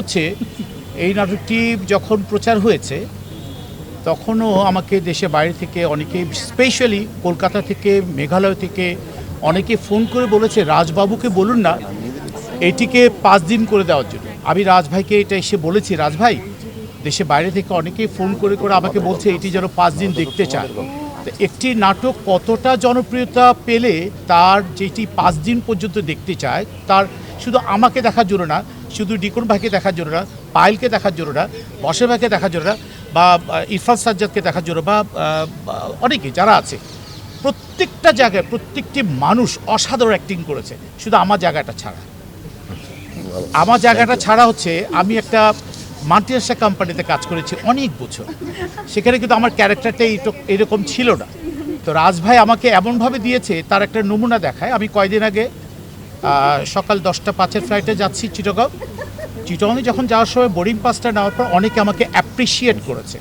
হচ্ছে এই নাটকটি যখন প্রচার হয়েছে তখনও আমাকে দেশে বাইরে থেকে অনেকে স্পেশালি কলকাতা থেকে মেঘালয় থেকে অনেকে ফোন করে বলেছে রাজবাবুকে বলুন না এটিকে 5 দিন করে দেওয়ার জন্য। আমি রাজভাইকে এটা এসে বলেছি, রাজভাই দেশে বাইরে থেকে অনেকেই ফোন করে করে আমাকে বলছে এটি যেন 5 দিন দেখতে চায়। তো একটি নাটক কতটা জনপ্রিয়তা পেলে তার যেটি 5 দিন পর্যন্ত দেখতে চায়, তার শুধু আমাকে দেখার জন্য না, শুধু ডিকন ভাইকে দেখার জন্য না, পায়েলকে দেখার জন্য না, বসের ভাইকে দেখার জন্য না, বা ইরফান সাজ্জাদকে দেখার জন্য, বা অনেকে যারা আছে প্রত্যেকটা জায়গায় প্রত্যেকটি মানুষ অসাধারণ অ্যাক্টিং করেছে, শুধু আমার জায়গাটা ছাড়া। আমার জায়গাটা ছাড়া হচ্ছে আমি একটা মাল্টিনেশনাল কোম্পানিতে কাজ করেছি অনেক বছর, সেখানে কিন্তু আমার ক্যারেক্টারটা এরকম ছিল না। তো রাজভাই আমাকে এমনভাবে দিয়েছে, তার একটা নমুনা দেখায়। আমি কয়দিন আগে সকাল 10টা 5-এর ফ্লাইটে যাচ্ছি চিটাগং যখন যাওয়ার সময় বোর্ডিং পাসটা নেওয়ার পর অনেকে আমাকে অ্যাপ্রিসিয়েট করেছে।